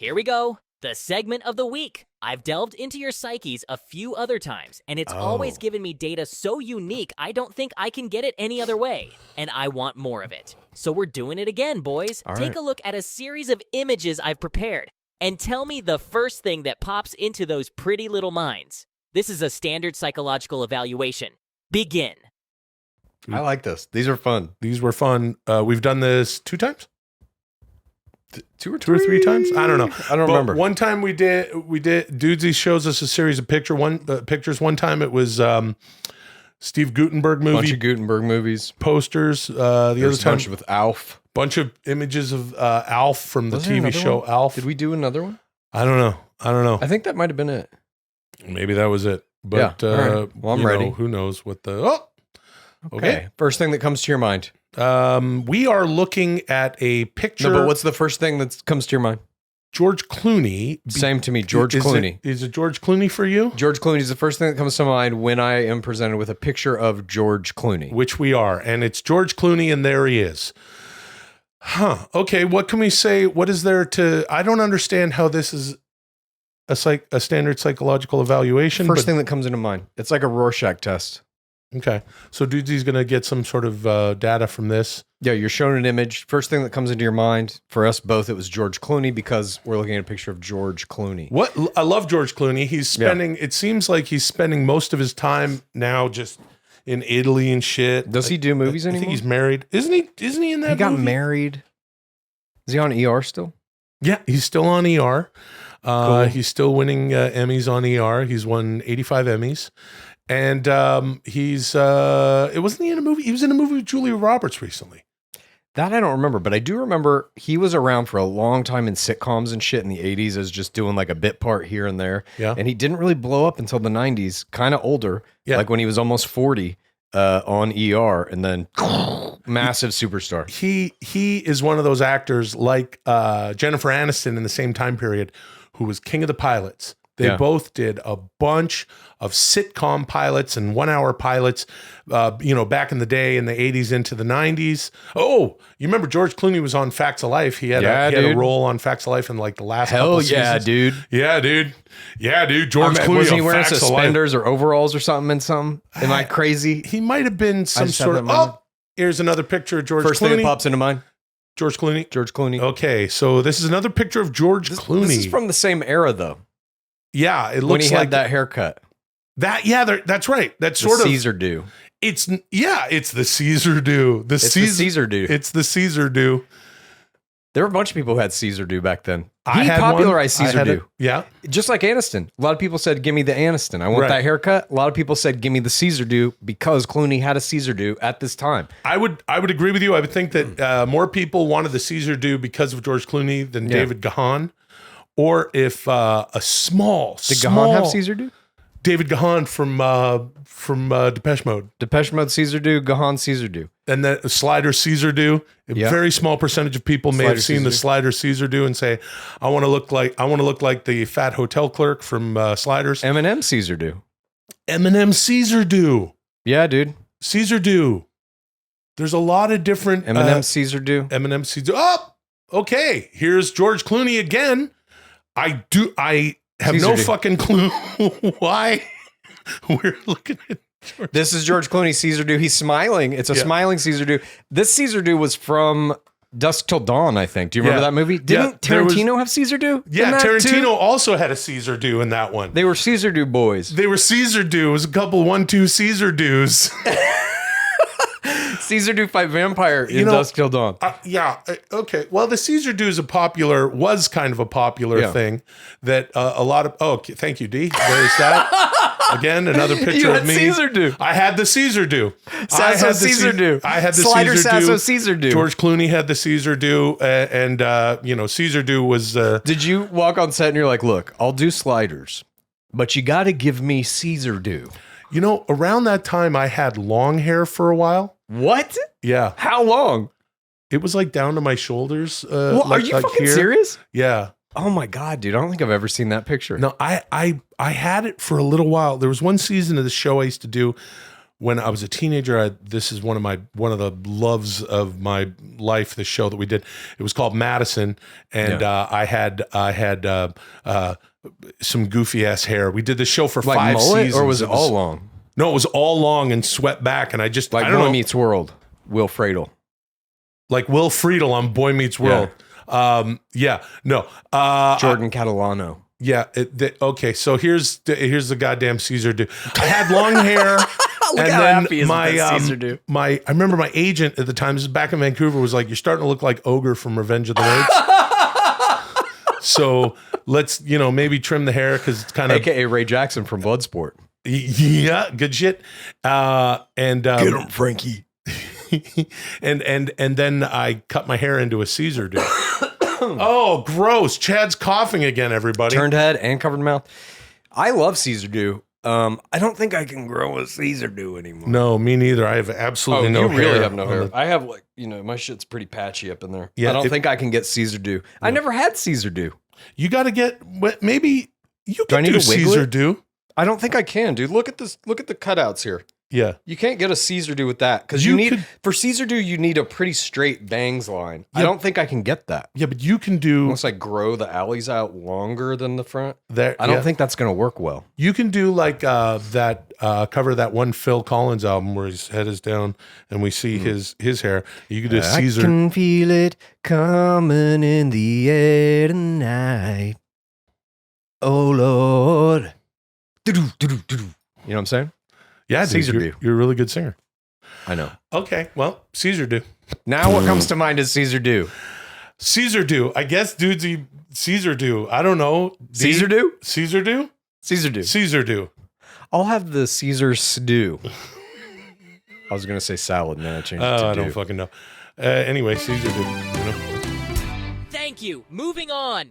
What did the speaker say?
Here we go. The segment of the week. I've delved into your psyches a few other times, and it's always given me data so unique I don't think I can get it any other way, and I want more of it. So we're doing it again, boys. Take a look at a series of images I've prepared, and tell me the first thing that pops into those pretty little minds. This is a standard psychological evaluation. Begin. I like this. These are fun. These were fun. We've done this 2 times? Two or three times? I don't know. I don't remember. One time we did. Dudesy shows us a series of pictures. One time it was Steve Gutenberg movie. Bunch of Gutenberg movies. Posters. The other time, bunch with Alf. Bunch of images of Alf from the TV show one? Alf. Did we do another one? I don't know. I think that might have been it. Maybe that was it. But yeah. Right. Well, I'm ready. Who knows what the... Okay. First thing that comes to your mind. We are looking at a picture. No, but what's the first thing that comes to your mind? George Clooney. Same to me. George Clooney. Is it George Clooney for you? George Clooney is the first thing that comes to mind when I am presented with a picture of George Clooney. Which we are. And it's George Clooney, and there he is. Huh. Okay, what can we say? What is there to... I don't understand how this is a standard psychological evaluation. First thing that comes into mind. It's like a Rorschach test. Okay. So Dudesy's going to get some sort of data from this. Yeah, you're shown an image. First thing that comes into your mind, for us both, it was George Clooney because we're looking at a picture of George Clooney. What I love George Clooney. He's spending, it seems like he's spending most of his time now just in Italy and shit. Does he do movies anymore? I think he's married. Isn't he in that He got movie? married. Is he on ER still? Yeah, he's still on ER. Cool. He's still winning Emmys on ER. He's won 85 Emmys. And it wasn't he in a movie? He was in a movie with Julia Roberts recently. That I don't remember, but I do remember he was around for a long time in sitcoms and shit in the 80s as just doing like a bit part here and there. Yeah. And he didn't really blow up until the 90s, kind of older, like when he was almost 40 on ER, and then massive superstar. He is one of those actors like Jennifer Aniston in the same time period who was King of the Pilots. They both did a bunch of sitcom pilots and 1-hour pilots, back in the day in the 80s into the 90s. Oh, you remember George Clooney was on Facts of Life. He had a role on Facts of Life in like the last couple seasons. Dude. Yeah, dude. George Clooney was he wearing Facts suspenders or overalls or something? Am I crazy? He might have been some sort of... Oh, here's another picture of George Clooney. First thing that pops into mind. George Clooney. Okay, so this is another picture of George Clooney. This is from the same era, though. Yeah, it looks when he like had that haircut. That's right. That's the sort of Caesar do. It's the Caesar do. The Caesar do. It's the Caesar do. There were a bunch of people who had Caesar do back then. He popularized Caesar do. Yeah. Just like Aniston. A lot of people said, give me the Aniston. I want that haircut. A lot of people said, give me the Caesar do because Clooney had a Caesar do at this time. I would agree with you. I would think that more people wanted the Caesar do because of George Clooney than David Gahan. Or if a small... Did Gahan have Caesar do? David Gahan from Depeche Mode. Depeche Mode Caesar do, Gahan Caesar do. And the Slider Caesar do. A very small percentage of people may have seen the Slider Caesar do and say, I want to look like the fat hotel clerk from Sliders. Eminem Caesar do. Eminem Caesar do. Yeah, dude. Caesar do. There's a lot of different... Eminem Caesar do. Eminem Caesar... Oh! Okay. Here's George Clooney again. I have Caesar no do. fucking clue why we're looking at George. This is George Clooney Caesar do. He's smiling. It's a smiling Caesar do. This Caesar do was from Dusk Till Dawn, I think. Do you remember that movie? Didn't Tarantino have Caesar do? Yeah, Tarantino also had a Caesar do in that one. They were Caesar do boys. They were Caesar do. It was a couple 1-2 Caesar do's. Caesar do fight vampire in Dusk Till Dawn. Okay. Well, the Caesar do was kind of a popular thing that a lot of... Oh, thank you, D. There's that. Again, another picture of me. Caesar do. I had the Caesar do. Sasso Caesar do. I had the Slider Caesar Sasso do. Caesar do. George Clooney had the Caesar do. And Caesar do was... Did you walk on set and you're like, look, I'll do sliders, but you got to give me Caesar do? Around that time, I had long hair for a while. What? Yeah. How long? It was like down to my shoulders. Are you fucking serious? Yeah. Oh my God, dude. I don't think I've ever seen that picture. No, I had it for a little while. There was one season of the show I used to do when I was a teenager, this is one of the loves of my life. The show that we did, it was called Madison, and I had some goofy ass hair. We did the show for Like 5 mullet, seasons. or was it all long? No, it was all long and swept back, and I just Like I don't Boy know, Meets World, Will Friedle. like Will Friedle on Boy Meets World. Jordan Catalano. Yeah. Okay. So here's the goddamn Caesar do. I had long hair. Look how happy he is with that Caesar do. I remember my agent at the time, this is back in Vancouver, was like, "You're starting to look like Ogre from Revenge of the Nerds." So let's, maybe trim the hair because it's kind of AKA Ray Jackson from Bloodsport. Yeah, good shit. Get him, Frankie. and then I cut my hair into a Caesar do. Oh, gross. Chad's coughing again, everybody. Turned head and covered mouth. I love Caesar do. I don't think I can grow a Caesar do anymore. No, me neither. I have absolutely no hair. You really have no hair. I have my shit's pretty patchy up in there. Yeah, I don't think I can get Caesar do. No. I never had Caesar do. You got to get, maybe you can do to Caesar do. I don't think I can, dude. Look at this. Look at the cutouts here. Yeah. You can't get a Caesar do with that because for Caesar do, you need a pretty straight bangs line. Yeah. I don't think I can get that. Yeah, but you can do. Unless I grow the alleys out longer than the front. I don't think that's going to work well. You can do like that cover of that one Phil Collins album where his head is down and we see his hair. You can do Caesar. I can feel it coming in the air tonight. Oh, Lord. You know what I'm saying? Yeah, Caesar dude, you're a really good singer. I know. Okay, well, Caesar do. Now what comes to mind is Caesar do. Caesar do. I guess Dudesy Caesar do. I don't know. Caesar do? Caesar do? Caesar do. Caesar do. I'll have the Caesar stew. I was going to say salad, and then I changed it to I don't fucking know. Anyway, Caesar do. Thank you. Moving on.